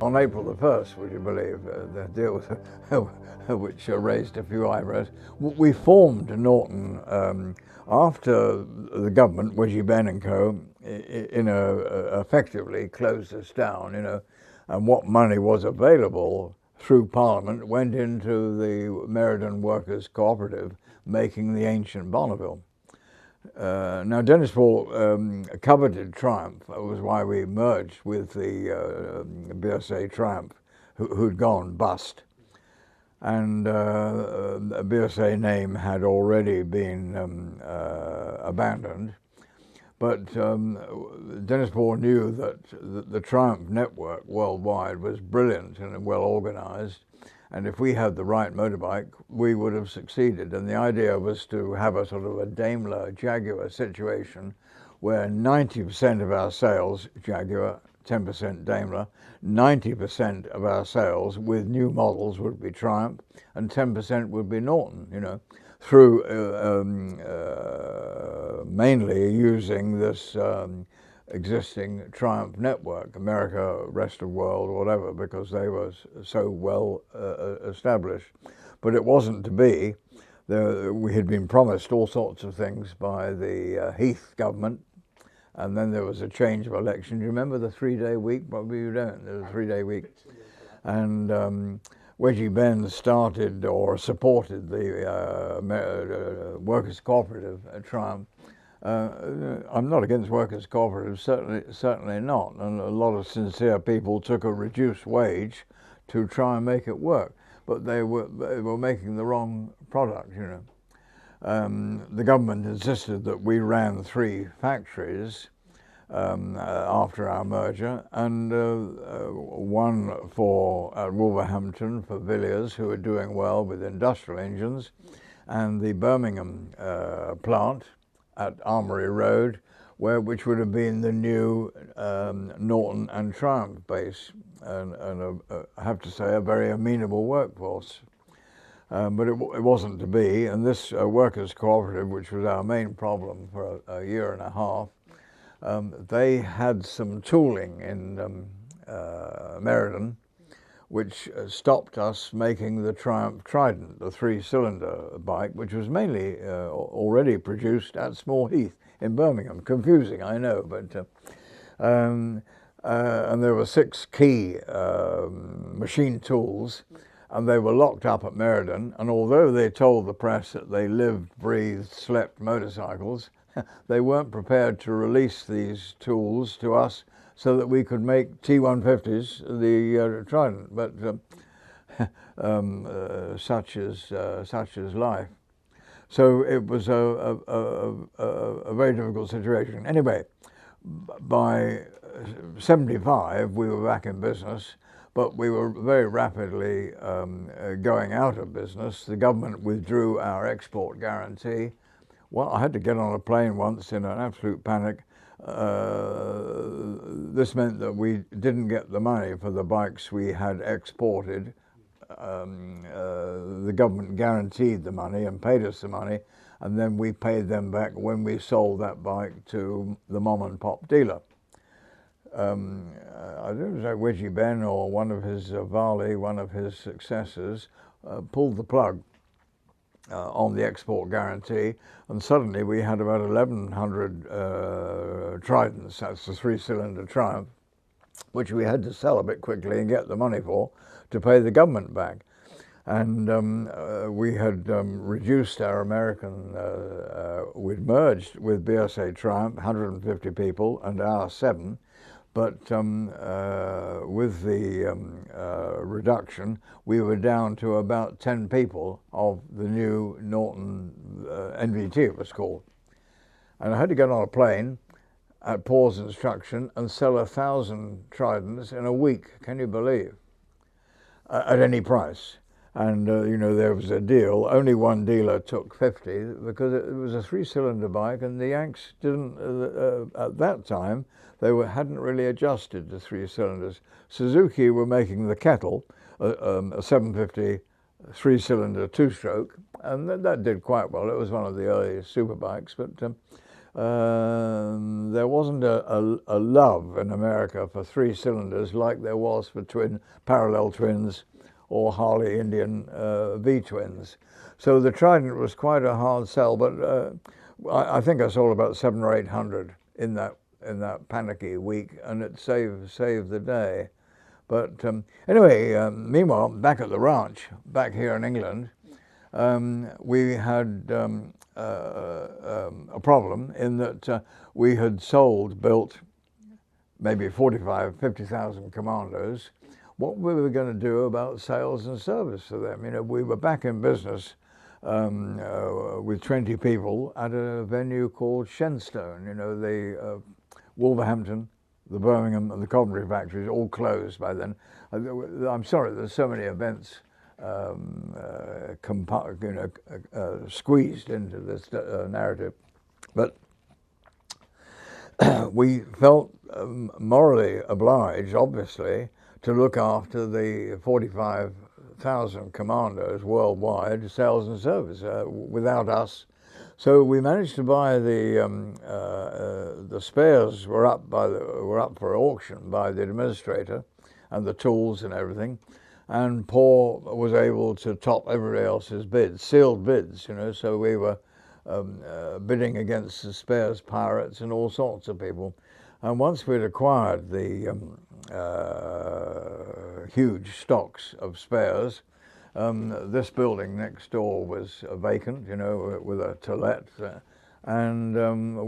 On April the 1st, would you believe, the deal which raised a few eyebrows, we formed Norton after the government, Wedgie Ben and Co., effectively closed us down, and what money was available through Parliament went into the Meriden Workers' Cooperative, making the ancient Bonneville. Now, Dennis Poore coveted Triumph. That was why we merged with the BSA Triumph, who'd gone bust. And the BSA name had already been abandoned. But Dennis Poore knew that the Triumph network worldwide was brilliant and well organized. And if we had the right motorbike, we would have succeeded. And the idea was to have a sort of a Daimler-Jaguar situation where 90% of our sales, Jaguar, 10% Daimler, 90% of our sales with new models would be Triumph, and 10% would be Norton, through mainly using this existing Triumph network, America, rest of world, whatever, because they were so well established. But it wasn't to be. We had been promised all sorts of things by the Heath government, and then there was a change of election. Do you remember the 3-day week? Probably you don't. There was a 3-day week. And Wedgie Ben started or supported the Workers' Cooperative at Triumph. I'm not against workers' cooperatives, certainly not. And a lot of sincere people took a reduced wage to try and make it work, but they were making the wrong product. The government insisted that we ran 3 factories after our merger, and one at Wolverhampton for Villiers, who were doing well with industrial engines, and the Birmingham plant at Armory Road, which would have been the new Norton and Triumph base, and I have to say a very amenable workforce. But it wasn't to be, and this workers' cooperative, which was our main problem for a year and a half, they had some tooling in Meriden, which stopped us making the Triumph Trident, the 3-cylinder bike, which was mainly already produced at Small Heath in Birmingham. Confusing, I know, but and there were 6 key machine tools, and they were locked up at Meriden. And although they told the press that they lived, breathed, slept motorcycles, they weren't prepared to release these tools to us so that we could make T150s, the Trident, but such is life. So it was a very difficult situation. Anyway, by 75 we were back in business, but we were very rapidly going out of business. The government withdrew our export guarantee. Well, I had to get on a plane once in an absolute panic. This meant that we didn't get the money for the bikes we had exported. The government guaranteed the money and paid us the money, and then we paid them back when we sold that bike to the mom and pop dealer. I don't know if it was Wedgie Ben or one of his Varley, one of his successors, pulled the plug on the export guarantee, and suddenly we had about 1,100 Tridents, that's the 3-cylinder Triumph, which we had to sell a bit quickly and get the money for to pay the government back. And we had reduced our American, we'd merged with BSA Triumph, 150 people, and our 7. But with the reduction, we were down to about 10 people of the new Norton NVT, it was called. And I had to get on a plane at Poore's instruction and sell 1,000 Tridents in a week, can you believe? At any price. And there was a deal. Only one dealer took 50 because it was a 3-cylinder bike, and the Yanks didn't, at that time, they hadn't really adjusted to 3 cylinders. Suzuki were making the Kettle, a 750 3-cylinder 2-stroke, and that did quite well. It was one of the early super bikes, but there wasn't a love in America for 3 cylinders like there was for parallel twins or Harley Indian V-twins. So the Trident was quite a hard sell, but I think I sold about 700 or 800 in that panicky week, and it saved the day. But anyway, meanwhile, back at the ranch, back here in England, we had a problem in that we had built maybe 50,000 Commandos. What we were going to do about sales and service for them? You know, we were back in business with 20 people at a venue called Shenstone. You know, the Wolverhampton, the Birmingham and the Coventry factories all closed by then. I'm sorry, there's so many events squeezed into this narrative, but we felt morally obliged, obviously, to look after the 45,000 Commandos worldwide, sales and service, without us. So we managed to buy the spares were up for auction by the administrator, and the tools and everything, and Poore was able to top everybody else's bids, sealed bids, you know. So we were bidding against the spares pirates and all sorts of people. And once we'd acquired the huge stocks of spares, this building next door was vacant, you know, with a toilette, and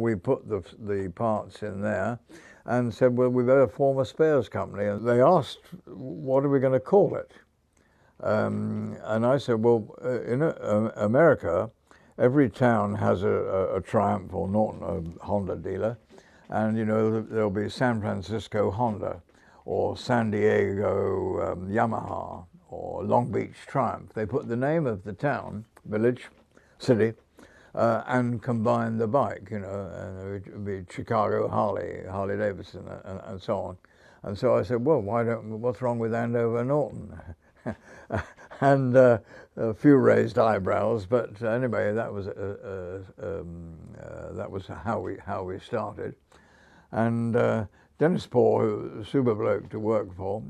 we put the parts in there and said, well, we better form a spares company. And they asked, what are we going to call it? And I said, well, in America, every town has a Triumph or Norton, a Honda dealer, and you know, there'll be San Francisco Honda, or San Diego Yamaha, or Long Beach Triumph. They put the name of the town, village, city, and combine the bike, you know, and it would be Chicago Harley Davidson, and so on. And so I said, well, what's wrong with Andover Norton? And a few raised eyebrows, but anyway, that was how we started. And Dennis Poore, who was a super bloke to work for,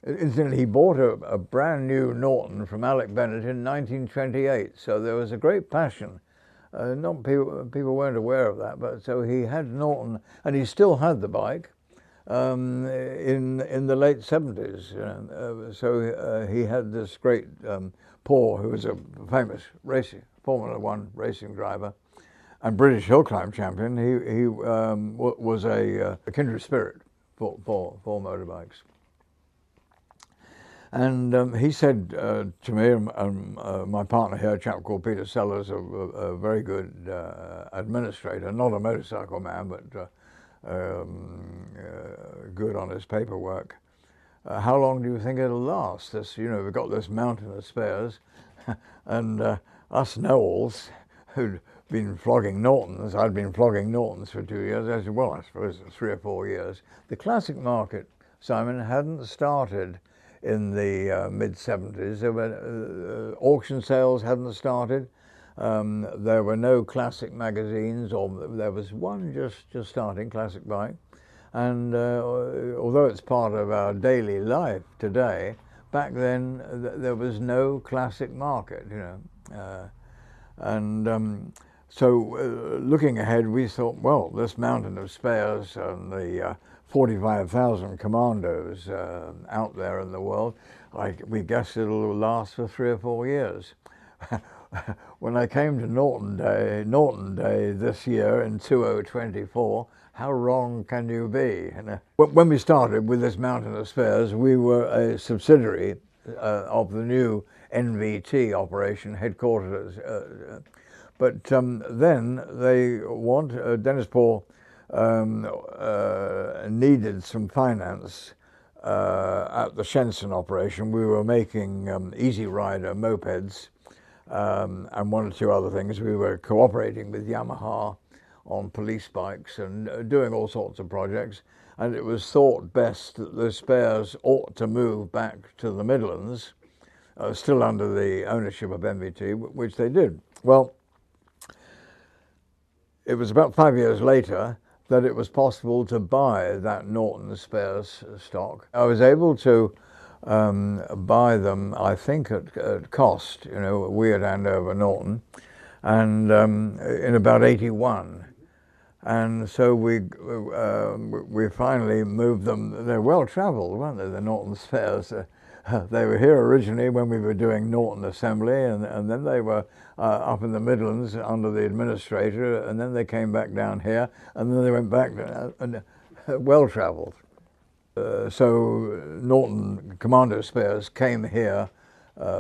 incidentally, he bought a brand new Norton from Alec Bennett in 1928. So there was a great passion. Not people weren't aware of that, but so he had Norton, and he still had the bike in the late 70s. You know? So he had this great Poore, who was a famous Formula One racing driver and British hill climb champion. He was a kindred spirit for motorbikes. And he said to me, my partner here, a chap called Peter Sellers, a very good administrator, not a motorcycle man, but good on his paperwork. How long do you think it'll last? This, you know, we've got this mountain of spares, and us Knowles, who'd been flogging Nortons, I'd been flogging Nortons for 2 years. I said, well, I suppose 3 or 4 years. The classic market, Simon, hadn't started in the mid-70s. There were auction sales hadn't started. There were no classic magazines, or there was one just starting, Classic Bike. And although it's part of our daily life today, back then there was no classic market, you know. So looking ahead, we thought, well, this mountain of spares and the 45,000 Commandos out there in the world, we guess it'll last for 3 or 4 years. When I came to Norton Day this year in 2024, how wrong can you be? When we started with this mountain of spares, we were a subsidiary of the new NVT operation headquartered. But then Dennis Poore needed some finance at the Shenstone operation. We were making Easy Rider mopeds and 1 or 2 other things. We were cooperating with Yamaha on police bikes and doing all sorts of projects. And it was thought best that the spares ought to move back to the Midlands, still under the ownership of NVT, which they did. Well, It was about 5 years later that it was possible to buy that Norton spares stock. I was able to buy them, I think, at cost, you know, we at Andover Norton, and in about 81. And so we finally moved them. They're well travelled, weren't they, the Norton spares? They were here originally when we were doing Norton assembly, and then they were up in the Midlands under the administrator, and then they came back down here, and then they went back and well travelled. So Norton Commandos spares came here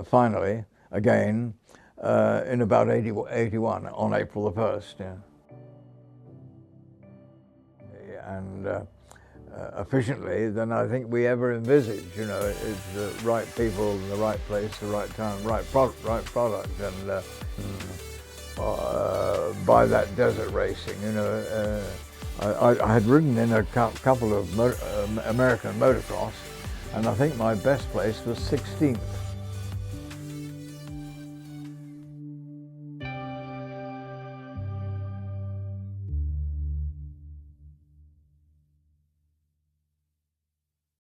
finally again in about 81 on April the 1st. Yeah. And efficiently than I think we ever envisaged. You know, it's the right people in the right place, the right time, right product, and by that desert racing, you know, I had ridden in a couple of American motocross, and I think my best place was 16th.